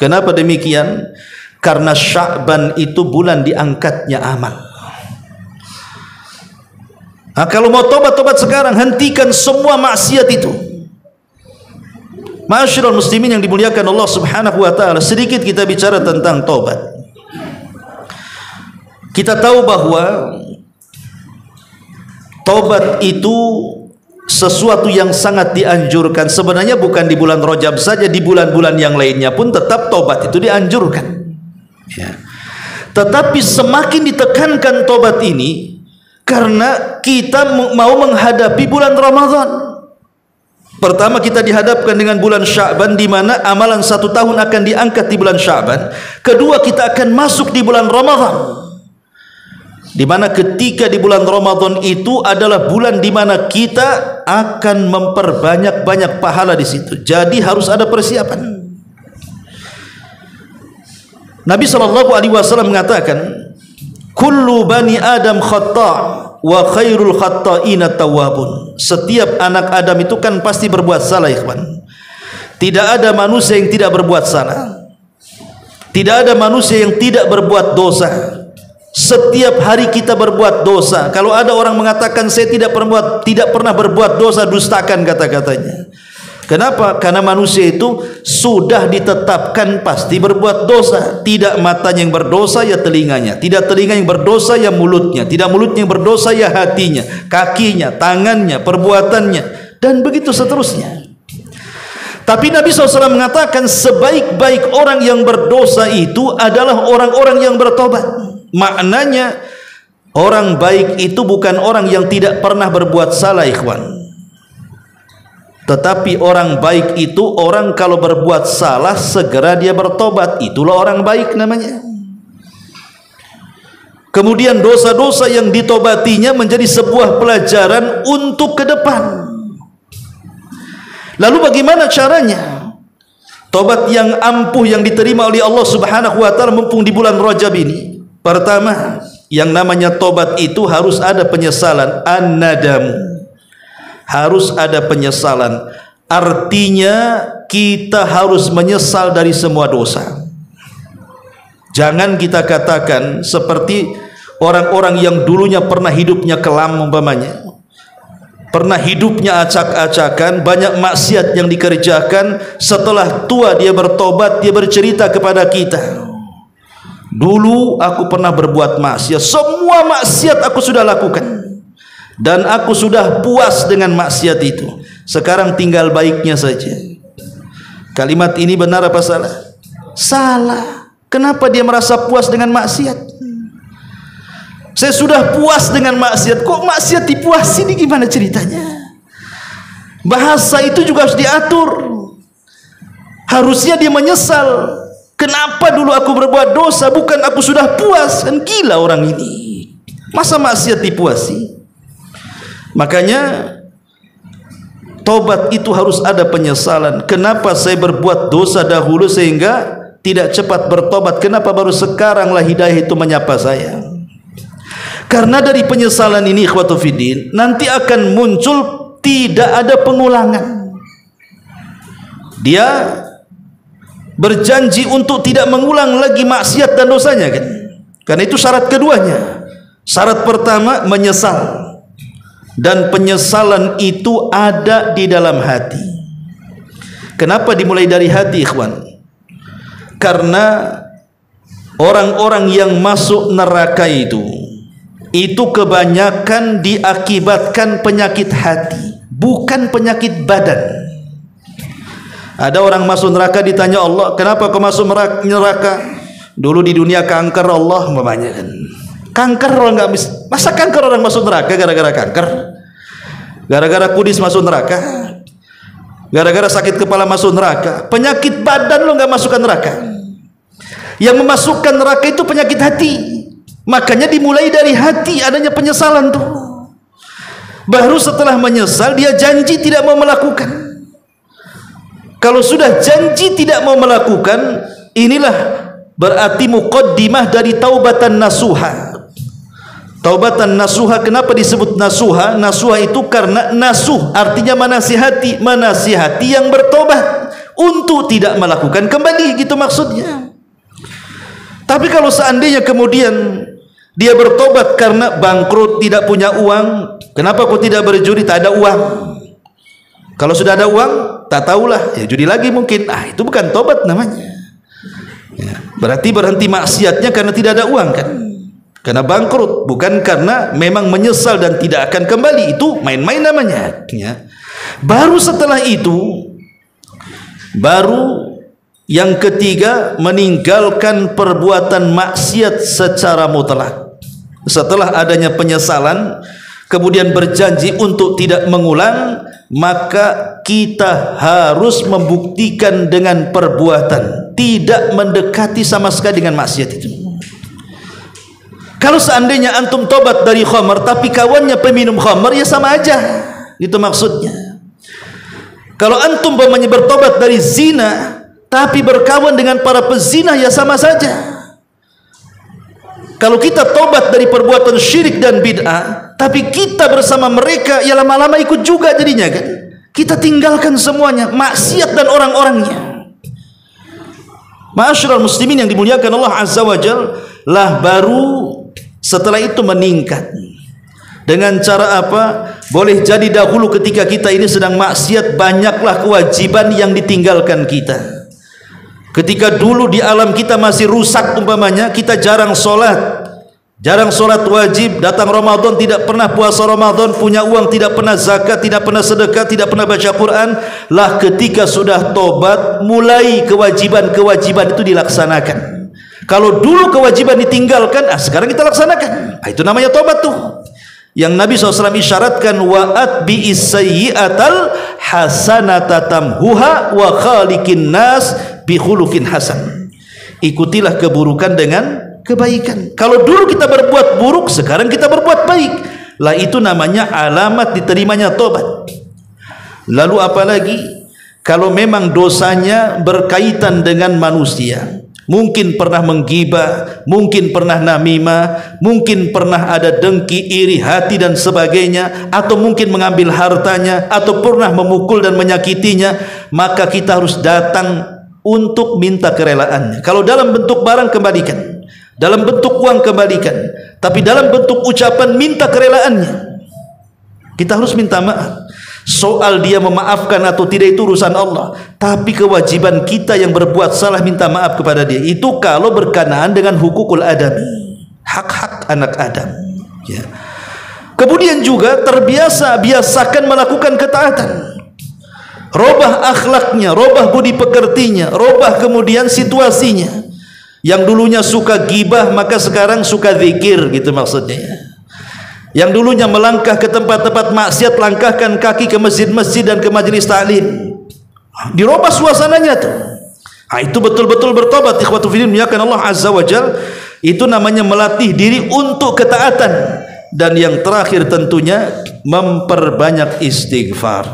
Kenapa demikian? Karena Sya'ban itu bulan diangkatnya amal. Nah, kalau mau tobat sekarang, hentikan semua maksiat itu. Ma'asyiral muslimin yang dimuliakan Allah Subhanahu wa taala, sedikit kita bicara tentang tobat. Kita tahu bahwa tobat itu sesuatu yang sangat dianjurkan. Sebenarnya bukan di bulan Rajab saja, di bulan-bulan yang lainnya pun tetap tobat itu dianjurkan. Ya. Tetapi semakin ditekankan tobat ini karena kita mau menghadapi bulan Ramadan. Pertama kita dihadapkan dengan bulan Sya'ban, di mana amalan 1 tahun akan diangkat di bulan Sya'ban. Kedua, kita akan masuk di bulan Ramadan, di mana ketika di bulan Ramadan itu adalah bulan di mana kita akan memperbanyak pahala di situ. Jadi harus ada persiapan. Nabi SAW mengatakan, kullu bani Adam khata' wa khairul khata'ina tawwabun. Setiap anak Adam itu kan pasti berbuat salah, ikhwan. Tidak ada manusia yang tidak berbuat salah. Tidak ada manusia yang tidak berbuat dosa. Setiap hari kita berbuat dosa. Kalau ada orang mengatakan saya tidak pernah berbuat dosa, dustakan kata-katanya. Kenapa? Karena manusia itu sudah ditetapkan pasti berbuat dosa. Tidak matanya yang berdosa ya telinganya, tidak telinga yang berdosa ya mulutnya, tidak mulutnya yang berdosa ya hatinya, kakinya, tangannya, perbuatannya, dan begitu seterusnya. Tapi Nabi SAW mengatakan sebaik-baik orang yang berdosa itu adalah orang-orang yang bertobat. Maknanya orang baik itu bukan orang yang tidak pernah berbuat salah, ikhwan. Tetapi orang baik itu orang kalau berbuat salah segera dia bertobat, itulah orang baik namanya. Kemudian dosa-dosa yang ditobatinya menjadi sebuah pelajaran untuk ke depan. Lalu bagaimana caranya? Tobat yang ampuh yang diterima oleh Allah Subhanahu wa taala mumpung di bulan Rajab ini. Pertama, yang namanya tobat itu harus ada penyesalan, an-nadam. Harus ada penyesalan. Artinya kita harus menyesal dari semua dosa. Jangan kita katakan seperti orang-orang yang dulunya pernah hidupnya kelam umpamanya, pernah hidupnya acak-acakan, banyak maksiat yang dikerjakan. Setelah tua dia bertobat, dia bercerita kepada kita, dulu aku pernah berbuat maksiat, semua maksiat aku sudah lakukan dan aku sudah puas dengan maksiat itu. Sekarang tinggal baiknya saja. Kalimat ini benar apa salah? Salah. Kenapa dia merasa puas dengan maksiat? Saya sudah puas dengan maksiat, kok maksiat dipuasi? Ini gimana ceritanya? Bahasa itu juga harus diatur. Harusnya dia menyesal. Kenapa dulu aku berbuat dosa? Bukan aku sudah puas. Kan gila orang ini. Masa maksiat dipuasi? Makanya tobat itu harus ada penyesalan. Kenapa saya berbuat dosa dahulu sehingga tidak cepat bertobat, kenapa baru sekaranglah hidayah itu menyapa saya? Karena dari penyesalan ini ikhwatu fiddin, nanti akan muncul tidak ada pengulangan. Dia berjanji untuk tidak mengulang lagi maksiat dan dosanya kan? Karena itu syarat keduanya. Syarat pertama menyesal, dan penyesalan itu ada di dalam hati. Kenapa dimulai dari hati ikhwan? Karena orang-orang yang masuk neraka itu kebanyakan diakibatkan penyakit hati, bukan penyakit badan. Ada orang masuk neraka ditanya Allah, kenapa kau masuk neraka? Dulu di dunia kanker Allah umpamanya kan. Kanker orang nggak bisa, masa kanker orang masuk neraka gara-gara kanker? Gara-gara kudis masuk neraka? Gara-gara sakit kepala masuk neraka? Penyakit badan lo nggak masukkan neraka. Yang memasukkan neraka itu penyakit hati. Makanya dimulai dari hati adanya penyesalan tuh. Baru setelah menyesal dia janji tidak mau melakukan. Kalau sudah janji tidak mau melakukan, inilah berarti muqaddimah dari taubatan nasuha. Taubatan nasuha, kenapa disebut nasuha? Nasuha itu karena nasuh artinya menasihati, menasihati yang bertobat untuk tidak melakukan kembali, gitu maksudnya. Tapi kalau seandainya kemudian dia bertobat karena bangkrut, tidak punya uang, kenapa kau tidak berjudi? Tak ada uang. Kalau sudah ada uang, tak tahulah, ya judi lagi mungkin. Itu bukan tobat namanya. Ya, berarti berhenti maksiatnya karena tidak ada uang kan? Karena bangkrut, bukan karena memang menyesal dan tidak akan kembali. Itu main-main namanya. Ya. Baru setelah itu, baru yang ketiga, meninggalkan perbuatan maksiat secara mutlak. Setelah adanya penyesalan, kemudian berjanji untuk tidak mengulang, maka kita harus membuktikan dengan perbuatan, tidak mendekati sama sekali dengan maksiat itu. Kalau seandainya antum tobat dari khamar tapi kawannya peminum khamar, ya sama aja, itu maksudnya. Kalau antum bertobat dari zina tapi berkawan dengan para pezina, ya sama saja. Kalau kita tobat dari perbuatan syirik dan bid'ah tapi kita bersama mereka, ya lama-lama ikut juga jadinya kan. Kita tinggalkan semuanya, maksiat dan orang-orangnya. Ma'asyiral muslimin yang dimuliakan Allah Azza wa Jalla, lah baru setelah itu meningkat. Dengan cara apa? Boleh jadi dahulu ketika kita ini sedang maksiat, banyaklah kewajiban yang ditinggalkan kita. Ketika dulu di alam kita masih rusak umpamanya, kita jarang sholat wajib, datang Ramadan tidak pernah puasa Ramadan, punya uang tidak pernah zakat, tidak pernah sedekah, tidak pernah baca Quran. Lah ketika sudah tobat, mulai kewajiban-kewajiban itu dilaksanakan. Kalau dulu kewajiban ditinggalkan, sekarang kita laksanakan. Itu namanya tobat tuh. Yang Nabi SAW isyaratkan, wa'at bi'is sayyi'atal hasanata tamhuha wa khaliqin nas bi khuluqin hasan. Ikutilah keburukan dengan kebaikan. Kalau dulu kita berbuat buruk, sekarang kita berbuat baik. Lah itu namanya alamat diterimanya tobat. Lalu apalagi kalau memang dosanya berkaitan dengan manusia, mungkin pernah menggibah, mungkin pernah namimah, mungkin pernah ada dengki, iri hati dan sebagainya, atau mungkin mengambil hartanya, atau pernah memukul dan menyakitinya, maka kita harus datang untuk minta kerelaannya. Kalau dalam bentuk barang, kembalikan. Dalam bentuk uang, kembalikan. Tapi dalam bentuk ucapan, minta kerelaannya. Kita harus minta maaf. Soal dia memaafkan atau tidak itu urusan Allah, tapi kewajiban kita yang berbuat salah minta maaf kepada dia. Itu kalau berkenaan dengan hukukul adami, hak-hak anak Adam. Ya. Kemudian juga biasakan melakukan ketaatan. Robah akhlaknya, robah budi pekertinya, robah kemudian situasinya. Yang dulunya suka gibah, maka sekarang suka zikir, gitu maksudnya. Yang dulunya melangkah ke tempat-tempat maksiat, langkahkan kaki ke masjid-masjid dan ke majelis ta'lim. Dirubah suasananya tuh. Itu betul-betul bertobat. Ikhwatu fillah muliakan Allah Azza wa Jalla. Itu namanya melatih diri untuk ketaatan. Dan yang terakhir tentunya memperbanyak istighfar.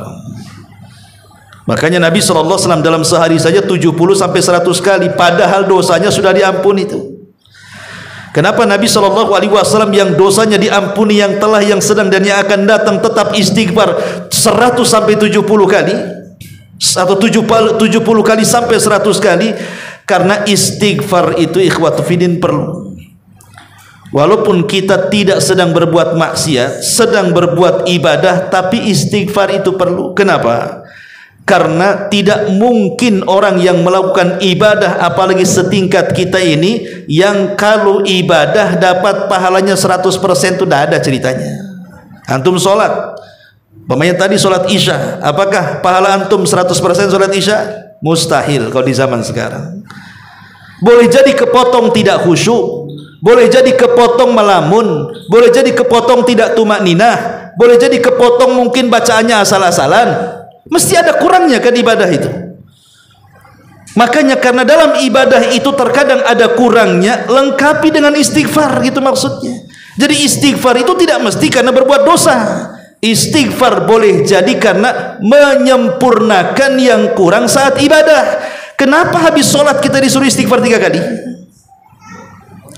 Makanya Nabi SAW dalam sehari saja 70 sampai 100 kali, padahal dosanya sudah diampuni itu. Kenapa Nabi SAW yang dosanya diampuni, yang telah, yang sedang dan yang akan datang tetap istighfar 100 sampai 70 kali atau 70 kali sampai 100 kali? Karena istighfar itu ikhwatu fiddin perlu. Walaupun kita tidak sedang berbuat maksiat, sedang berbuat ibadah, tapi istighfar itu perlu. Kenapa? Karena tidak mungkin orang yang melakukan ibadah, apalagi setingkat kita ini, yang kalau ibadah dapat pahalanya 100%, itu tidak ada ceritanya. Antum sholat, umpamanya tadi sholat isya, apakah pahala antum 100% sholat isya? Mustahil kalau di zaman sekarang. Boleh jadi kepotong tidak khusyuk, boleh jadi kepotong melamun, boleh jadi kepotong tidak tumak ninah, boleh jadi kepotong mungkin bacaannya asal-asalan. Mesti ada kurangnya kan ibadah itu. Makanya karena dalam ibadah itu terkadang ada kurangnya, lengkapi dengan istighfar, gitu maksudnya. Jadi istighfar itu tidak mesti karena berbuat dosa. Istighfar boleh jadi karena menyempurnakan yang kurang saat ibadah. Kenapa habis sholat kita disuruh istighfar 3 kali?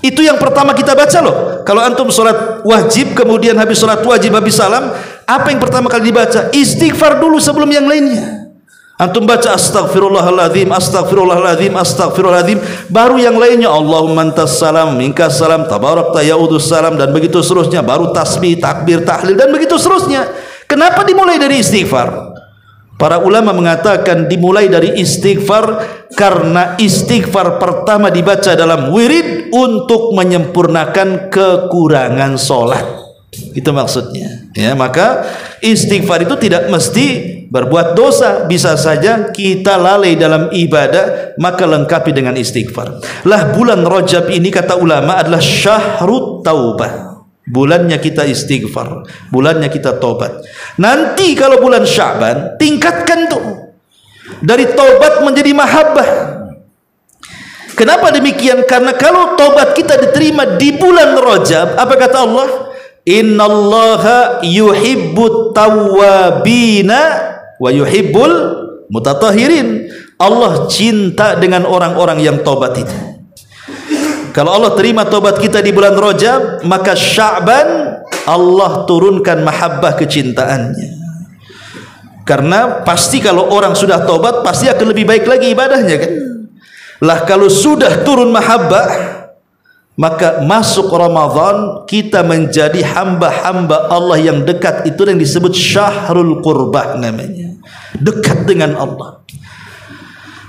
Itu yang pertama kita baca loh. Kalau antum sholat wajib, kemudian habis sholat wajib, habis salam, apa yang pertama kali dibaca? Istighfar dulu sebelum yang lainnya. Antum baca astagfirullahaladzim, astagfirullahaladzim, astagfirullahaladzim, baru yang lainnya Allahumma antas salam, minkas salam, tabarakta ya'udus salam, dan begitu seterusnya. Baru tasbih, takbir, tahlil, dan begitu seterusnya. Kenapa dimulai dari istighfar? Para ulama mengatakan dimulai dari istighfar karena istighfar pertama dibaca dalam wirid untuk menyempurnakan kekurangan sholat. Itu maksudnya. Ya, maka istighfar itu tidak mesti berbuat dosa, bisa saja kita lalai dalam ibadah, maka lengkapi dengan istighfar. Lah bulan Rajab ini kata ulama adalah syahrut taubah. Bulannya kita istighfar, bulannya kita tobat. Nanti kalau bulan Sya'ban, tingkatkan tuh dari tobat menjadi mahabbah. Kenapa demikian? Karena kalau tobat kita diterima di bulan Rajab, apa kata Allah? Innallaha yuhibbut tawwabina wa yuhibbul mutatahhirin. Allah cinta dengan orang-orang yang tobat itu. Kalau Allah terima tobat kita di bulan Rajab, maka Sya'ban Allah turunkan mahabbah kecintaannya. Karena pasti kalau orang sudah tobat, pasti akan lebih baik lagi ibadahnya kan. Lah kalau sudah turun mahabbah, maka masuk Ramadan kita menjadi hamba-hamba Allah yang dekat. Itu yang disebut syahrul qurbah namanya, dekat dengan Allah.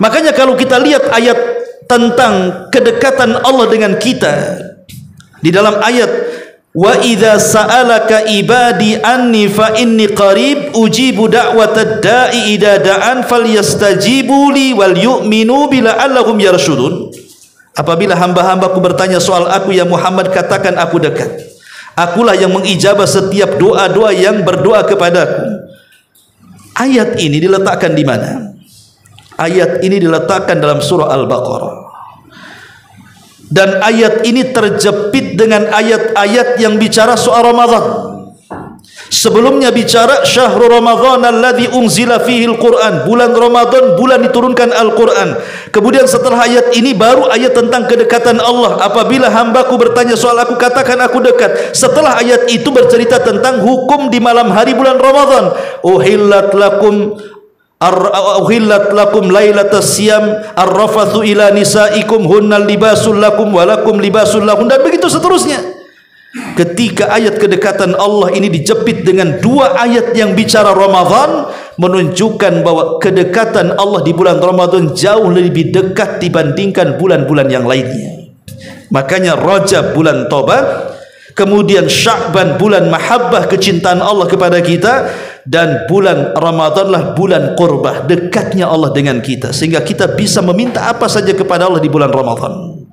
Makanya kalau kita lihat ayat tentang kedekatan Allah dengan kita di dalam ayat wa idza sa'alaka ibadi anni fa inni qarib ujibu da'watad da'i idza da'an falyastajibu li wal yu'minu bi la'allahum yarshudun. Apabila hamba-hambaku bertanya soal aku ya Muhammad, katakan aku dekat. Akulah yang mengijabah setiap doa-doa yang berdoa kepadaku. Ayat ini diletakkan di mana? Ayat ini diletakkan dalam surah Al-Baqarah. Dan ayat ini terjepit dengan ayat-ayat yang bicara soal Ramadan. Sebelumnya bicara syahrul Ramadan alladzi unzila fihi al-Qur'an, bulan Ramadan, bulan diturunkan Al-Qur'an. Kemudian setelah ayat ini baru ayat tentang kedekatan Allah. Apabila hambaku bertanya soal aku, katakan aku dekat. Setelah ayat itu bercerita tentang hukum di malam hari bulan Ramadan. Uhillat lakum lailatas siyam arrafathu ila nisaikum hunnal libasul lakum walakum libasul lahun, dan begitu seterusnya. Ketika ayat kedekatan Allah ini dijepit dengan 2 ayat yang bicara Ramadan, menunjukkan bahwa kedekatan Allah di bulan Ramadan jauh lebih dekat dibandingkan bulan-bulan yang lainnya. Makanya Rajab bulan tobat, kemudian Sya'ban bulan mahabbah kecintaan Allah kepada kita, dan bulan Ramadanlah bulan qurbah, dekatnya Allah dengan kita, sehingga kita bisa meminta apa saja kepada Allah di bulan Ramadan.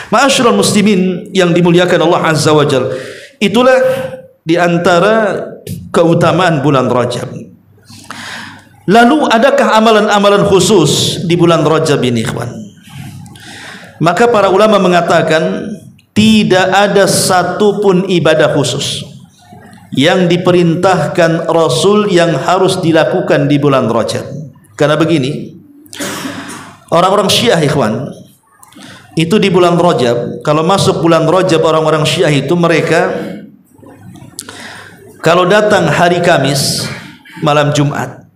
Ma'asyiral muslimin yang dimuliakan Allah Azza wa Jalla, itulah di antara keutamaan bulan Rajab. Lalu adakah amalan-amalan khusus di bulan Rajab ini, ikhwan? Maka para ulama mengatakan tidak ada satupun ibadah khusus yang diperintahkan Rasul yang harus dilakukan di bulan Rajab. Karena begini, orang-orang Syiah ikhwan, itu di bulan Rajab, kalau masuk bulan Rajab orang-orang Syiah itu mereka kalau datang hari Kamis malam Jumat,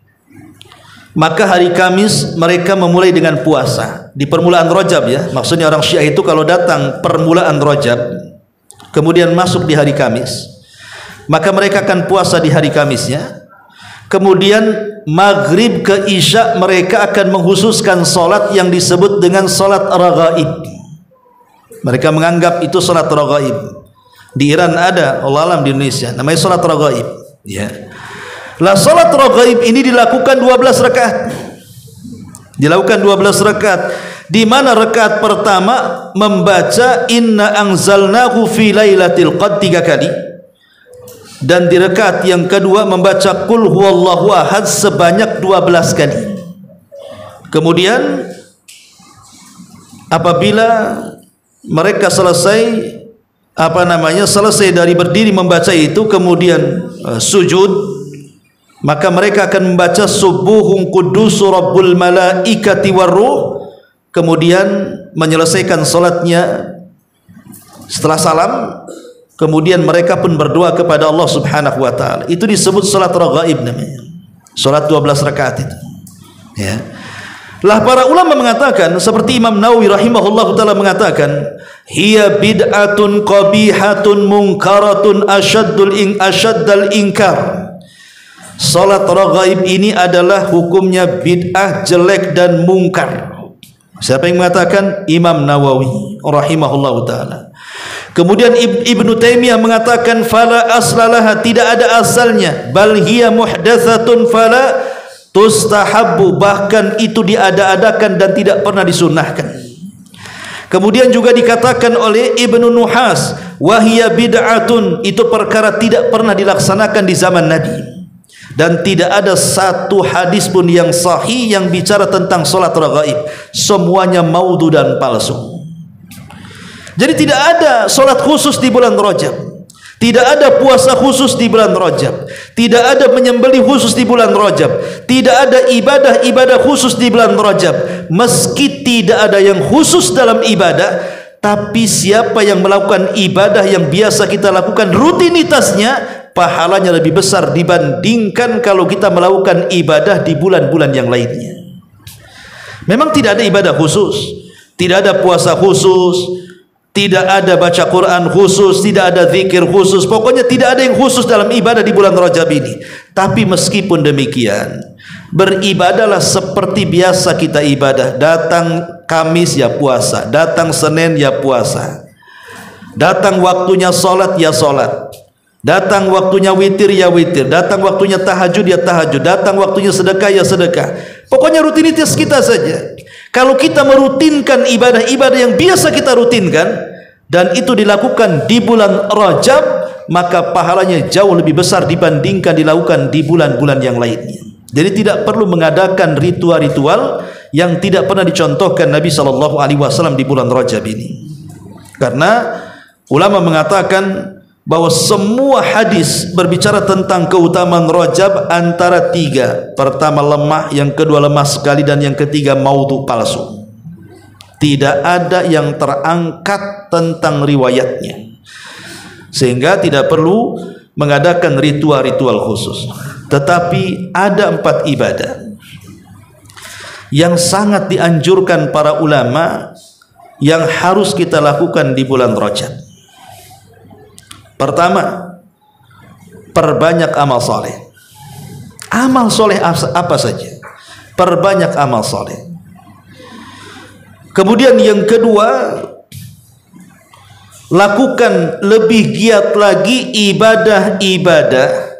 maka hari Kamis mereka memulai dengan puasa di permulaan Rajab ya. Maksudnya orang Syiah itu kalau datang permulaan Rajab kemudian masuk di hari Kamis, maka mereka akan puasa di hari Kamisnya. Kemudian maghrib ke isya mereka akan menghususkan solat yang disebut dengan solat raghaib. Mereka menganggap itu solat raghaib. Di Iran ada, Allah alam di Indonesia, namanya solat raghaib. Ya. Lah solat raghaib ini dilakukan 12 rakaat. Dilakukan 12 rakaat. Di mana rakaat pertama membaca inna anzalnahu fi lailatul qadr 3 kali. Dan di rakaat yang kedua membaca qul huwallahu ahad sebanyak 12 kali. Kemudian apabila mereka selesai selesai dari berdiri membaca itu, kemudian sujud, maka mereka akan membaca subuhun quddusur rabbul malaikati warruh, kemudian menyelesaikan salatnya. Setelah salam, kemudian mereka pun berdoa kepada Allah Subhanahu wa taala. Itu disebut salat raghaib namanya. Salat 12 rakaat itu. Ya. Lah para ulama mengatakan seperti Imam Nawawi rahimahullahu taala mengatakan, hiya bid'atun qabihatun munkaratun asyaddal inkar. Salat raghaib ini adalah hukumnya bid'ah, jelek dan mungkar. Siapa yang mengatakan? Imam Nawawi rahimahullahu taala. Kemudian Ibnu Taimiyah mengatakan fala aslalaha, tidak ada asalnya, bal hiya muhdatsatun fala tustahabbu, bahkan itu diada-adakan dan tidak pernah disunnahkan. Kemudian juga dikatakan oleh Ibnu Nuhas, wahia bid'atun, itu perkara tidak pernah dilaksanakan di zaman Nabi, dan tidak ada satu hadis pun yang sahih yang bicara tentang salat raghaib. Semuanya maudhu dan palsu. Jadi tidak ada salat khusus di bulan Rajab, tidak ada puasa khusus di bulan Rajab, tidak ada menyembelih khusus di bulan Rajab, tidak ada ibadah-ibadah khusus di bulan Rajab. Meski tidak ada yang khusus dalam ibadah, tapi siapa yang melakukan ibadah yang biasa kita lakukan rutinitasnya, pahalanya lebih besar dibandingkan kalau kita melakukan ibadah di bulan-bulan yang lainnya. Memang tidak ada ibadah khusus, tidak ada puasa khusus, tidak ada baca Quran khusus, tidak ada zikir khusus, pokoknya tidak ada yang khusus dalam ibadah di bulan Rajab ini. Tapi meskipun demikian, beribadahlah seperti biasa kita ibadah. Datang Kamis ya puasa, datang Senin ya puasa, datang waktunya solat ya solat, datang waktunya witir ya witir, datang waktunya tahajud ya tahajud, datang waktunya sedekah ya sedekah. Pokoknya rutinitas kita saja. Kalau kita merutinkan ibadah-ibadah yang biasa kita rutinkan, dan itu dilakukan di bulan Rajab, maka pahalanya jauh lebih besar dibandingkan dilakukan di bulan-bulan yang lainnya. Jadi tidak perlu mengadakan ritual-ritual yang tidak pernah dicontohkan Nabi SAW di bulan Rajab ini. Karena ulama mengatakan bahwa semua hadis berbicara tentang keutamaan Rajab antara 3. Pertama lemah, yang kedua lemah sekali, dan yang ketiga maudhu, palsu. Tidak ada yang terangkat tentang riwayatnya, sehingga tidak perlu mengadakan ritual-ritual khusus. Tetapi ada 4 ibadah yang sangat dianjurkan para ulama yang harus kita lakukan di bulan Rajab. Pertama, perbanyak amal soleh. Amal soleh apa saja? Perbanyak amal soleh. Kemudian yang kedua, lakukan lebih giat lagi ibadah-ibadah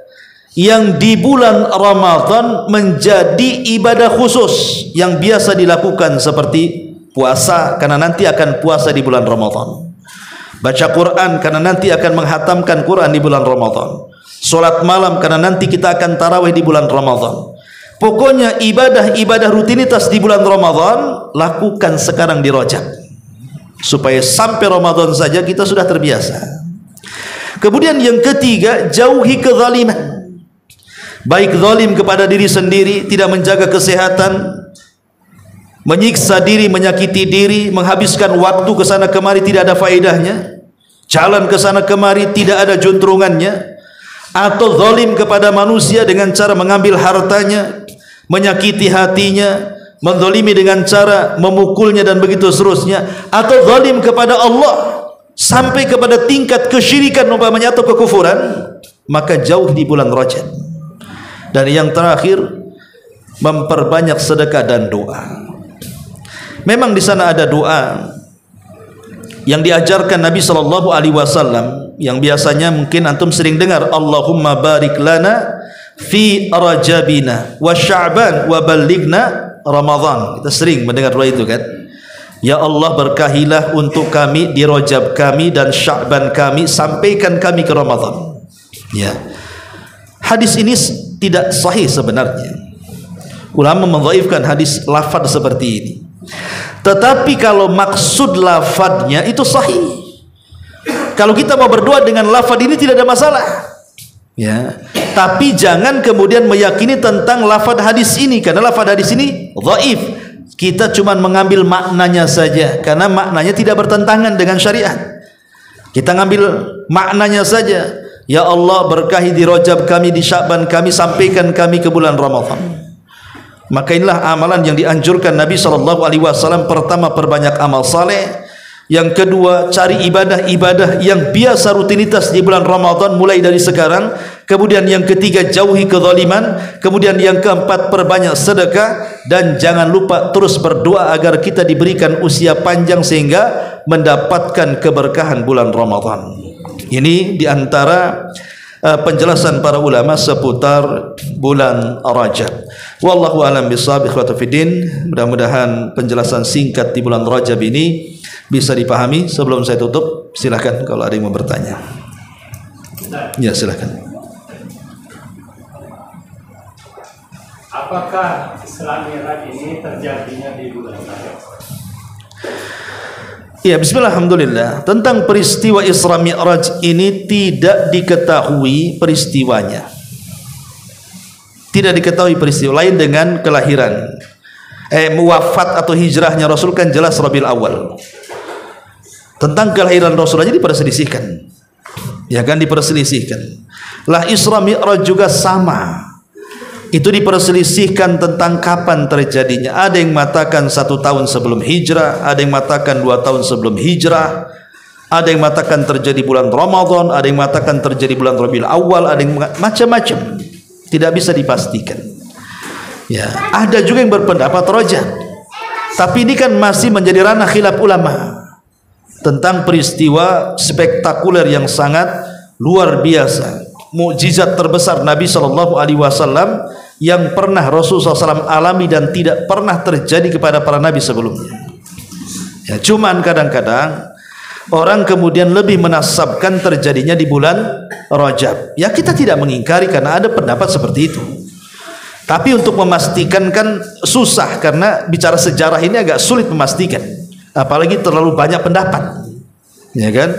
yang di bulan Ramadan menjadi ibadah khusus yang biasa dilakukan, seperti puasa karena nanti akan puasa di bulan Ramadan, baca Quran karena nanti akan menghatamkan Quran di bulan Ramadan, solat malam karena nanti kita akan tarawih di bulan Ramadan. Pokoknya ibadah-ibadah rutinitas di bulan Ramadan lakukan sekarang di Rajab, supaya sampai Ramadan saja kita sudah terbiasa. Kemudian yang ketiga, jauhi kezaliman. baik zalim kepada diri sendiri, tidak menjaga kesehatan, menyiksa diri, menyakiti diri, menghabiskan waktu ke sana kemari tidak ada faedahnya, jalan ke sana kemari tidak ada juntrungannya, atau zalim kepada manusia dengan cara mengambil hartanya, menyakiti hatinya, menzalimi dengan cara memukulnya dan begitu seterusnya, atau zalim kepada Allah sampai kepada tingkat kesyirikan umpamanya atau kekufuran, maka jauh di bulan Rajab. Dan yang terakhir, memperbanyak sedekah dan doa. Memang di sana ada doa yang diajarkan Nabi sallallahu alaihi wasallam yang biasanya mungkin antum sering dengar, Allahumma barik lana fi rajabina wa sya'ban wa ballighna Ramadan. Kita sering mendengar doa itu kan? Ya Allah, berkahilah untuk kami di Rajab kami dan Sya'ban kami, sampaikan kami ke Ramadan. Ya. Hadis ini tidak sahih sebenarnya. Ulama mendhaifkan hadis lafaz seperti ini. Tetapi kalau maksud lafadznya itu sahih. Kalau kita mau berdoa dengan lafaz ini tidak ada masalah. Ya. Tapi jangan kemudian meyakini tentang lafaz hadis ini, karena lafaz hadis ini dhaif. Kita cuma mengambil maknanya saja, karena maknanya tidak bertentangan dengan syariat. Kita ngambil maknanya saja. Ya Allah, berkahi di Rajab kami, di Sya'ban kami, sampaikan kami ke bulan Ramadan. Maka inilah amalan yang dianjurkan Nabi SAW. Pertama, perbanyak amal saleh. Yang kedua, cari ibadah-ibadah yang biasa rutinitas di bulan Ramadan mulai dari sekarang. Kemudian yang ketiga, jauhi kezaliman. Kemudian yang keempat, perbanyak sedekah. Dan jangan lupa terus berdoa agar kita diberikan usia panjang sehingga mendapatkan keberkahan bulan Ramadan. Ini diantara penjelasan para ulama seputar bulan Rajab. Wallahu a'lam bishawab. Ikhwata fiddin, mudah-mudahan penjelasan singkat di bulan Rajab ini bisa dipahami. Sebelum saya tutup, silakan kalau ada yang mau bertanya. Ya, silakan. Apakah Isra Mi'raj ini terjadinya di bulan Rajab? Ya, bismillah, alhamdulillah. Tentang peristiwa Isra Mi'raj ini tidak diketahui peristiwanya. Tidak diketahui peristiwa lain dengan kelahiran. Wafat atau hijrahnya Rasul kan jelas Rabiul Awal. Tentang kelahiran Rasul aja diperselisihkan. Ya kan, diperselisihkan. Lah Isra Mi'raj juga sama. Itu diperselisihkan tentang kapan terjadinya. Ada yang mengatakan 1 tahun sebelum hijrah, ada yang mengatakan 2 tahun sebelum hijrah, ada yang mengatakan terjadi bulan Ramadan, ada yang mengatakan terjadi bulan Rabiul Awal, ada yang macam-macam. Tidak bisa dipastikan. Ya, ada juga yang berpendapat Rajab. Tapi ini kan masih menjadi ranah khilaf ulama tentang peristiwa spektakuler yang sangat luar biasa. Mukjizat terbesar Nabi SAW yang pernah Rasulullah SAW alami dan tidak pernah terjadi kepada para nabi sebelumnya. Ya, cuman kadang-kadang orang kemudian lebih menasabkan terjadinya di bulan Rajab. Ya, kita tidak mengingkari karena ada pendapat seperti itu. Tapi untuk memastikan kan susah, karena bicara sejarah ini agak sulit memastikan. Apalagi terlalu banyak pendapat. Ya kan?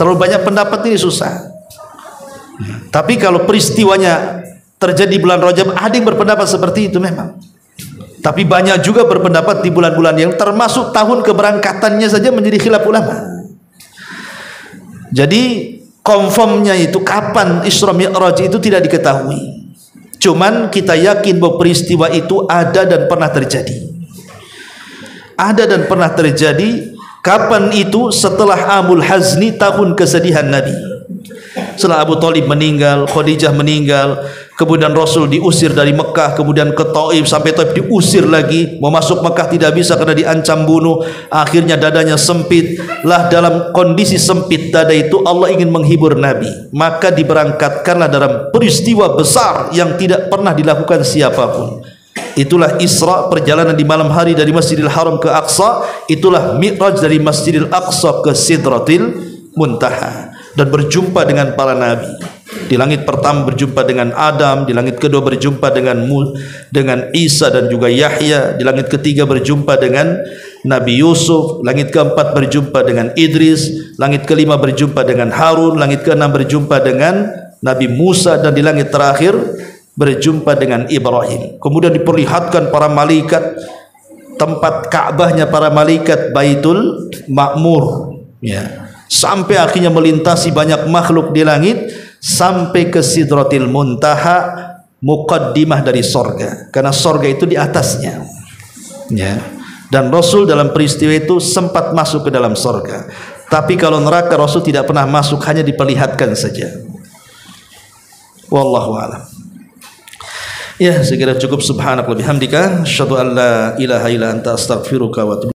Terlalu banyak pendapat ini susah. Tapi kalau peristiwanya terjadi di bulan Rajab, ada yang berpendapat seperti itu memang. Tapi banyak juga berpendapat di bulan-bulan yang termasuk tahun keberangkatannya saja menjadi khilaf ulama. Jadi confirmnya itu kapan Isra Mi'raj itu tidak diketahui. Cuman kita yakin bahwa peristiwa itu ada dan pernah terjadi. Ada dan pernah terjadi. Kapan itu? Setelah Amul Hazni, tahun kesedihan Nabi. Setelah Abu Thalib meninggal, Khadijah meninggal, kemudian Rasul diusir dari Mekah, kemudian ke Taif, sampai Taif diusir lagi, mau masuk Mekah tidak bisa karena diancam bunuh. Akhirnya dadanya sempit. Lah dalam kondisi sempit dada itu Allah ingin menghibur Nabi, maka diberangkatkanlah dalam peristiwa besar yang tidak pernah dilakukan siapapun. Itulah Isra, perjalanan di malam hari dari Masjidil Haram ke Aqsa. Itulah Mi'raj dari Masjidil Aqsa ke Sidratil Muntaha, dan berjumpa dengan para nabi. Di langit pertama berjumpa dengan Adam, di langit kedua berjumpa dengan Isa dan juga Yahya, di langit ketiga berjumpa dengan Nabi Yusuf, langit keempat berjumpa dengan Idris, langit kelima berjumpa dengan Harun, langit keenam berjumpa dengan Nabi Musa, dan di langit terakhir berjumpa dengan Ibrahim. Kemudian diperlihatkan para malaikat tempat Ka'bahnya para malaikat, Baitul Ma'mur, ya. Sampai akhirnya melintasi banyak makhluk di langit sampai ke Sidratil Muntaha, muqaddimah dari sorga, karena sorga itu di atasnya, ya. Dan Rasul dalam peristiwa itu sempat masuk ke dalam sorga, tapi kalau neraka Rasul tidak pernah masuk, hanya diperlihatkan saja. Wallahu a'lam. Ya, saya kira cukup. Subhanakallahumma bihamdika, asyhadu an la ilaha illa anta, astaghfiruka wa atubu